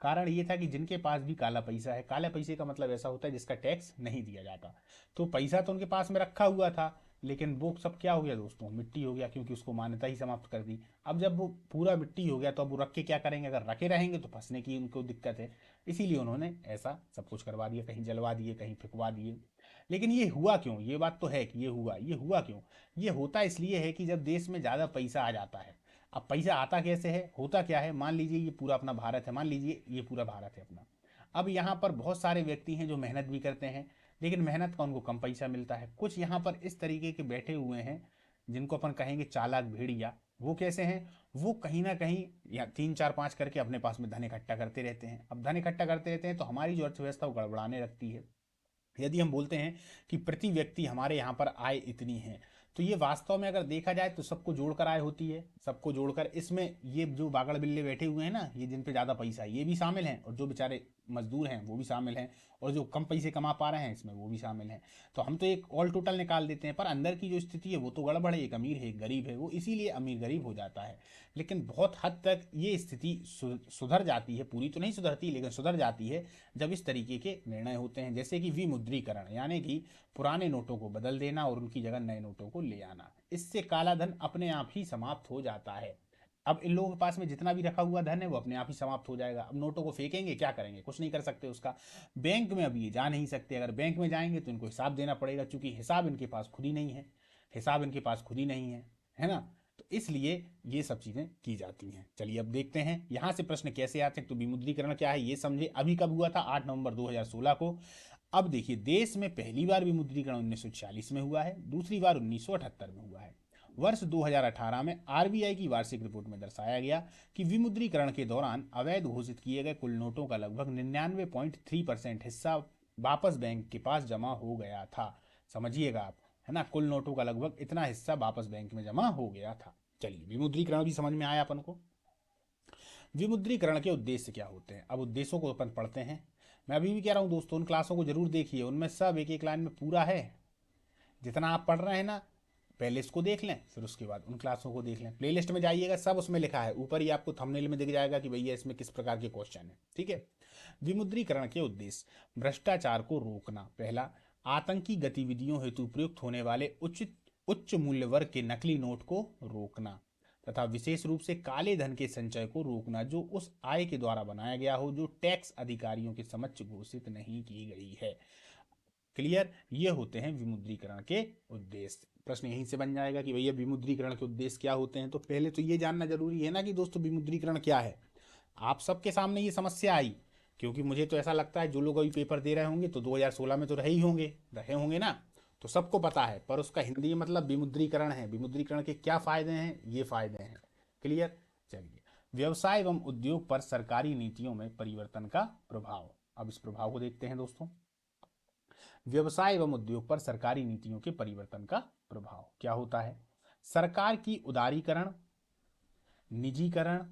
कारण ये था कि जिनके पास भी काला पैसा है, काला पैसे का मतलब ऐसा होता है जिसका टैक्स नहीं दिया जाता, तो पैसा तो उनके पास में रखा हुआ था लेकिन वो सब क्या हो गया दोस्तों, मिट्टी हो गया, क्योंकि उसको मान्यता ही समाप्त कर दी। अब जब वो पूरा मिट्टी हो गया तो अब वो रख के क्या करेंगे, अगर रखे रहेंगे तो फंसने की उनको दिक्कत है। इसीलिए उन्होंने ऐसा सब कुछ करवा दिया, कहीं जलवा दिए, कहीं फेंकवा दिए। लेकिन ये हुआ क्यों, ये बात तो है कि ये हुआ क्यों। ये होता इसलिए है कि जब देश में ज़्यादा पैसा आ जाता है। अब पैसा आता कैसे है, होता क्या है, मान लीजिए ये पूरा अपना भारत है, मान लीजिए ये पूरा भारत है अपना। अब यहाँ पर बहुत सारे व्यक्ति हैं जो मेहनत भी करते हैं लेकिन मेहनत का उनको कम पैसा मिलता है। कुछ यहाँ पर इस तरीके के बैठे हुए हैं जिनको अपन कहेंगे चालाक भेड़िया। वो कैसे हैं, वो कहीं ना कहीं या 3 4 5 करके अपने पास में धन इकट्ठा करते रहते हैं। अब धन इकट्ठा करते रहते हैं तो हमारी जो अर्थव्यवस्था वो गड़बड़ाने लगती है। यदि हम बोलते हैं कि प्रति व्यक्ति हमारे यहाँ पर आय इतनी है तो ये वास्तव में अगर देखा जाए तो सबको जोड़कर आय होती है, सबको जोड़कर। इसमें ये जो बागड़ बिल्ले बैठे हुए हैं ना, ये जिन पे ज़्यादा पैसा है ये भी शामिल हैं, और जो बेचारे मजदूर हैं वो भी शामिल हैं, और जो कम पैसे कमा पा रहे हैं इसमें वो भी शामिल हैं। तो हम तो एक ऑल टोटल निकाल देते हैं, पर अंदर की जो स्थिति है वो तो गड़बड़ है। एक अमीर है एक गरीब है, वो इसीलिए अमीर गरीब हो जाता है। लेकिन बहुत हद तक ये स्थिति सुधर जाती है, पूरी तो नहीं सुधरती लेकिन सुधर जाती है जब इस तरीके के निर्णय होते हैं, जैसे कि विमुद्रीकरण, यानी कि पुराने नोटों को बदल देना और उनकी जगह नए नोटों को ले आना। इससे काला धन अपने आप ही समाप्त हो जाता है। अब इन लोगों के पास में जितना भी रखा हुआ धन है वो अपने आप ही समाप्त हो जाएगा। अब नोटों को फेंकेंगे, क्या करेंगे, कुछ नहीं कर सकते उसका। बैंक में अब ये जा नहीं सकते, अगर बैंक में जाएंगे तो इनको हिसाब देना पड़ेगा, क्योंकि हिसाब इनके पास खुद ही नहीं है, हिसाब इनके पास खुद ही नहीं है ना। तो इसलिए ये सब चीजें की जाती हैं। चलिए अब देखते हैं यहां से प्रश्न कैसे आते हैं। तो विमुद्रीकरण क्या है ये समझे। अभी कब हुआ था, 8 नवंबर 2016 को। अब देखिए, देश में पहली बार विमुद्रीकरण 1946 में हुआ है, दूसरी बार 1978 में हुआ है। वर्ष 2018 में आरबीआई की वार्षिक रिपोर्ट में दर्शाया गया कि विमुद्रीकरण के दौरान अवैध घोषित किए गए कुल नोटों का लगभग 99.3% हिस्सा वापस बैंक के पास जमा हो गया था। समझिएगा आप, है ना, कुल नोटों का लगभग इतना हिस्सा वापस बैंक में जमा हो गया था। चलिए, विमुद्रीकरण भी समझ में आया अपन को। विमुद्रीकरण के उद्देश्य क्या होते हैं, अब उद्देश्यों को अपन पढ़ते हैं। मैं अभी भी कह रहा हूं दोस्तों, उन क्लासों को जरूर देखिए, उनमें सब एक एक लाइन में पूरा है। जितना आप पढ़ रहे हैं ना, पहले इसको देख लें, फिर उसके बाद उन क्लासों को देख लें। प्लेलिस्ट में जाइएगा, सब उसमें लिखा है, ऊपर ही आपको थंबनेल में दिख जाएगा कि भैया इसमें किस प्रकार के क्वेश्चन है। ठीक है। विमुद्रीकरण के उद्देश्य, भ्रष्टाचार को रोकना पहला, आतंकी गतिविधियों हेतु प्रयुक्त होने वाले उच्च मूल्य वर्ग के नकली नोट को रोकना, तथा विशेष रूप से काले धन के संचय को रोकना जो उस आय के द्वारा बनाया गया हो जो टैक्स अधिकारियों के समक्ष घोषित नहीं की गई है। क्लियर, ये होते हैं विमुद्रीकरण के उद्देश्य। प्रश्न यहीं से बन जाएगा कि भैया विमुद्रीकरण के उद्देश्य क्या होते हैं। तो पहले तो ये जानना जरूरी है ना कि दोस्तों विमुद्रीकरण क्या है। आप सबके सामने ये समस्या आई, क्योंकि मुझे तो ऐसा लगता है जो लोग अभी पेपर दे रहे होंगे तो 2016 में तो रहे होंगे ना, तो सबको पता है। पर उसका हिंदी मतलब विमुद्रीकरण है। विमुद्रीकरण के क्या फायदे हैं, ये फायदे हैं। क्लियर। चलिए, व्यवसाय एवं उद्योग पर सरकारी नीतियों में परिवर्तन का प्रभाव। अब इस प्रभाव को देखते हैं दोस्तों। व्यवसाय एवं उद्योग पर सरकारी नीतियों के परिवर्तन का प्रभाव क्या होता है। सरकार की उदारीकरण, निजीकरण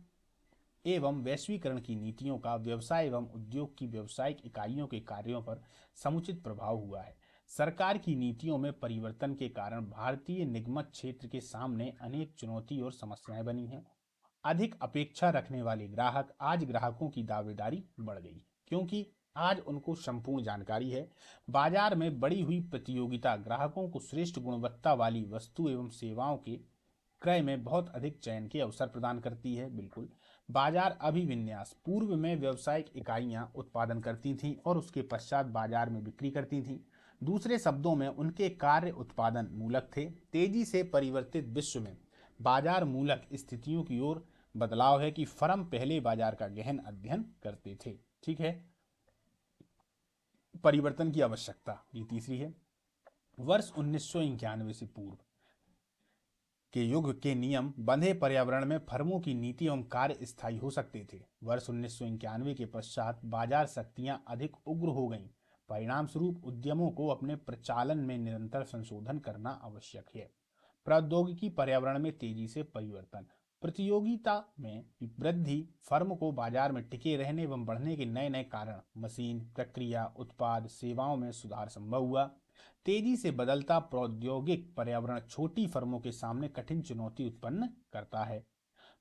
एवं वैश्वीकरण की नीतियों का व्यवसाय एवं उद्योग की व्यावसायिक इकाइयों के कार्यों पर समुचित प्रभाव हुआ है। सरकार की नीतियों में परिवर्तन के कारण भारतीय निगमित क्षेत्र के सामने अनेक चुनौती और समस्याएं बनी हैं। अधिक अपेक्षा रखने वाले ग्राहक, आज ग्राहकों की दावेदारी बढ़ गई, क्योंकि आज उनको संपूर्ण जानकारी है। बाजार में बढ़ी हुई प्रतियोगिता ग्राहकों को श्रेष्ठ गुणवत्ता वाली वस्तु एवं सेवाओं के क्रय में बहुत अधिक चयन के अवसर प्रदान करती है। बिल्कुल। बाजार अभिविन्यास, पूर्व में व्यावसायिक इकाइयां उत्पादन करती थीं और उसके पश्चात बाजार में बिक्री करती थीं। दूसरे शब्दों में उनके कार्य उत्पादन मूलक थे। तेजी से परिवर्तित विश्व में बाजार मूलक स्थितियों की ओर बदलाव है कि फर्म पहले बाजार का गहन अध्ययन करते थे। ठीक है। परिवर्तन की आवश्यकता, ये तीसरी है। वर्ष 1991 से पूर्व के युग के नियम बंधे पर्यावरण में फर्मों की नीति एवं कार्य स्थायी हो सकते थे। वर्ष 1991 के पश्चात बाजार शक्तियां अधिक उग्र हो गईं। परिणाम स्वरूप उद्यमों को अपने प्रचालन में निरंतर संशोधन करना आवश्यक है। प्रौद्योगिकी पर्यावरण में तेजी से परिवर्तन, प्रतियोगिता में वृद्धि, फर्म को बाजार में टिके रहने एवं बढ़ने के नए नए कारण, मशीन, प्रक्रिया, उत्पाद, सेवाओं में सुधार संभव हुआ। तेजी से बदलता प्रौद्योगिक पर्यावरण छोटी फर्मों के सामने कठिन चुनौती उत्पन्न करता है।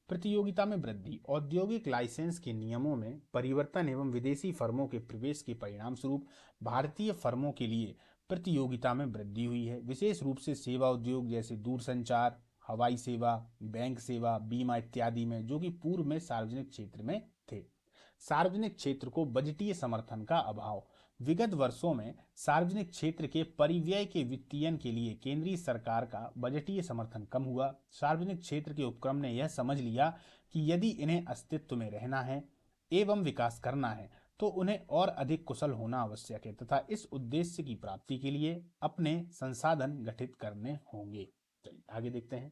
प्रतियोगिता में वृद्धि, औद्योगिक लाइसेंस के नियमों में परिवर्तन एवं विदेशी फर्मों के प्रवेश के परिणाम स्वरूप भारतीय फर्मों के लिए प्रतियोगिता में वृद्धि हुई है, विशेष रूप से सेवा उद्योग जैसे दूरसंचार, हवाई सेवा, बैंक सेवा, बीमा इत्यादि में, जो कि पूर्व में सार्वजनिक क्षेत्र में थे। सार्वजनिक क्षेत्र को बजटीय समर्थन का अभाव, विगत वर्षों में सार्वजनिक क्षेत्र के परिव्यय के वित्तीयन के लिए केंद्रीय सरकार का बजटीय समर्थन कम हुआ। सार्वजनिक क्षेत्र के उपक्रम ने यह समझ लिया कि यदि इन्हें अस्तित्व में रहना है एवं विकास करना है तो उन्हें और अधिक कुशल होना आवश्यक है, तथा इस उद्देश्य की प्राप्ति के लिए अपने संसाधन गठित करने होंगे। चलिए आगे देखते हैं।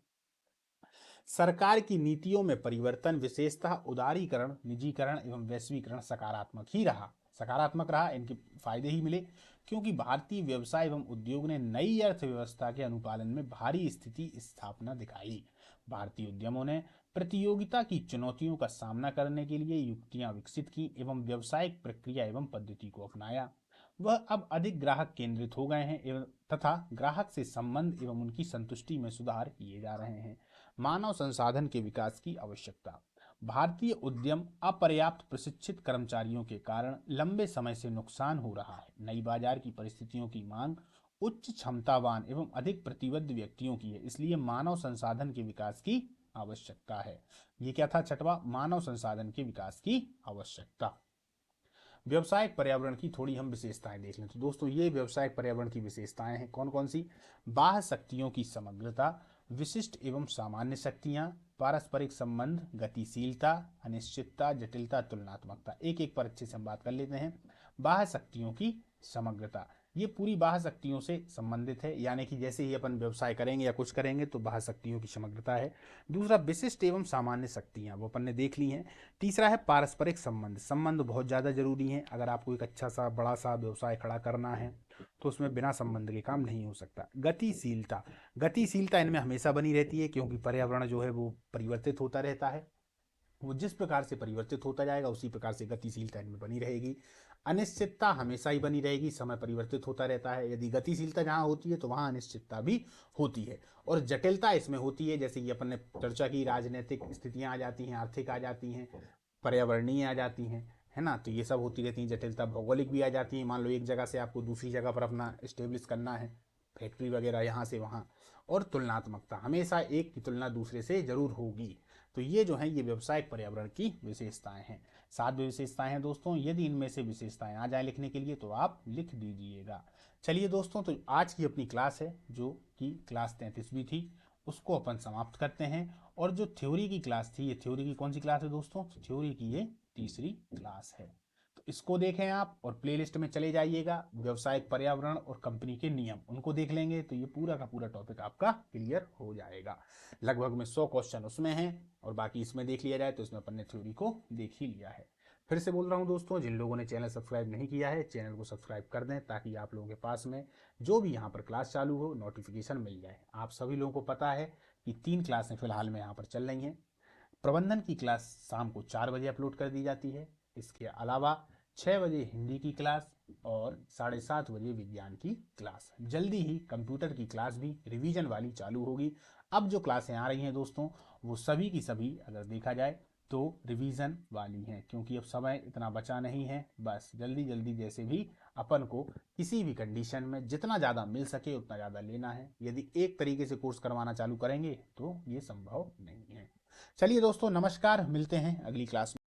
सरकार की नीतियों में परिवर्तन, विशेषतः उदारीकरण, निजीकरण एवं वैश्वीकरण सकारात्मक ही रहा। सकारात्मक रहा, इनके फायदे ही मिले, क्योंकि भारतीय व्यवसाय एवं उद्योग ने नई अर्थव्यवस्था के अनुपालन में भारी स्थिति स्थापना दिखाई। भारतीय उद्यमों ने प्रतियोगिता की चुनौतियों का सामना करने के लिए युक्तियां विकसित की एवं व्यावसायिक प्रक्रिया एवं पद्धति को अपनाया। वह अब अधिक ग्राहक केंद्रित हो गए हैं एवं तथा ग्राहक से संबंध एवं उनकी संतुष्टि में सुधार किए जा रहे हैं। मानव संसाधन के विकास की आवश्यकता। भारतीय उद्यम अपर्याप्त प्रशिक्षित कर्मचारियों के कारण लंबे समय से नुकसान हो रहा है। नई बाजार की परिस्थितियों की मांग उच्च क्षमतावान एवं अधिक प्रतिबद्ध व्यक्तियों की है, इसलिए मानव संसाधन के विकास की आवश्यकता है। ये क्या था? छठवां, मानव संसाधन के विकास की आवश्यकता। व्यवसायिक पर्यावरण की थोड़ी हम विशेषताएं देख लें तो दोस्तों ये व्यवसायिक पर्यावरण की विशेषताएं हैं कौन कौन सी? बाह्य शक्तियों की समग्रता, विशिष्ट एवं सामान्य शक्तियां, पारस्परिक संबंध, गतिशीलता, अनिश्चितता, जटिलता, तुलनात्मकता। एक एक पर अच्छे से हम बात कर लेते हैं। बाह्य शक्तियों की समग्रता, ये पूरी बाह्य शक्तियों से संबंधित है, यानी कि जैसे ही अपन व्यवसाय करेंगे या कुछ करेंगे तो बाह्य शक्तियों की समग्रता है। दूसरा, विशिष्ट एवं सामान्य शक्तियां, वो अपन ने देख ली हैं। तीसरा है पारस्परिक संबंध, संबंध बहुत ज़्यादा जरूरी है। अगर आपको एक अच्छा सा बड़ा सा व्यवसाय खड़ा करना है तो उसमें बिना संबंध के काम नहीं हो सकता। गतिशीलता, गतिशीलता इनमें हमेशा बनी रहती है, क्योंकि पर्यावरण जो है वो परिवर्तित होता रहता है। वो जिस प्रकार से परिवर्तित होता जाएगा उसी प्रकार से गतिशीलता इनमें बनी रहेगी। अनिश्चितता हमेशा ही बनी रहेगी, समय परिवर्तित होता रहता है। यदि गतिशीलता जहाँ होती है तो वहाँ अनिश्चितता भी होती है। और जटिलता इसमें होती है, जैसे कि अपन ने चर्चा की, राजनीतिक स्थितियाँ आ जाती हैं, आर्थिक आ जाती हैं, पर्यावरणीय आ जाती हैं, है ना, तो ये सब होती रहती हैं। जटिलता भौगोलिक भी आ जाती है, मान लो एक जगह से आपको दूसरी जगह पर अपना स्टेब्लिश करना है, फैक्ट्री वगैरह यहाँ से वहाँ। और तुलनात्मकता, हमेशा एक की तुलना दूसरे से जरूर होगी। तो ये जो है ये व्यवसायिक पर्यावरण की विशेषताएं हैं। 7 विशेषताएं हैं दोस्तों, यदि इनमें से विशेषताएं आ जाए लिखने के लिए तो आप लिख दीजिएगा। चलिए दोस्तों, तो आज की अपनी क्लास है जो कि क्लास 33वीं थी, उसको अपन समाप्त करते हैं। और जो थ्योरी की क्लास थी, ये थ्योरी की कौन सी क्लास है दोस्तों? थ्योरी की ये तीसरी क्लास है। तो इसको देखें आप और प्लेलिस्ट में चले जाइएगा, व्यवसायिक पर्यावरण और कंपनी के नियम, उनको देख लेंगे तो ये पूरा का पूरा टॉपिक आपका क्लियर हो जाएगा। लगभग में 100 क्वेश्चन उसमें हैं और बाकी इसमें देख लिया जाए तो इसमें अपन ने थ्योरी को देख ही लिया है। फिर से बोल रहा हूँ दोस्तों, जिन लोगों ने चैनल सब्सक्राइब नहीं किया है चैनल को सब्सक्राइब कर दें, ताकि आप लोगों के पास में जो भी यहाँ पर क्लास चालू हो नोटिफिकेशन मिल जाए। आप सभी लोगों को पता है कि 3 क्लासें फिलहाल में यहाँ पर चल रही हैं। प्रबंधन की क्लास शाम को 4 बजे अपलोड कर दी जाती है। इसके अलावा 6 बजे हिंदी की क्लास और 7:30 बजे विज्ञान की क्लास। जल्दी ही कंप्यूटर की क्लास भी रिवीजन वाली चालू होगी। अब जो क्लासें आ रही हैं दोस्तों वो सभी की सभी अगर देखा जाए तो रिवीजन वाली हैं, क्योंकि अब समय इतना बचा नहीं है। बस जल्दी जल्दी जैसे भी अपन को किसी भी कंडीशन में जितना ज़्यादा मिल सके उतना ज़्यादा लेना है। यदि एक तरीके से कोर्स करवाना चालू करेंगे तो ये संभव नहीं है। चलिए दोस्तों, नमस्कार, मिलते हैं अगली क्लास में।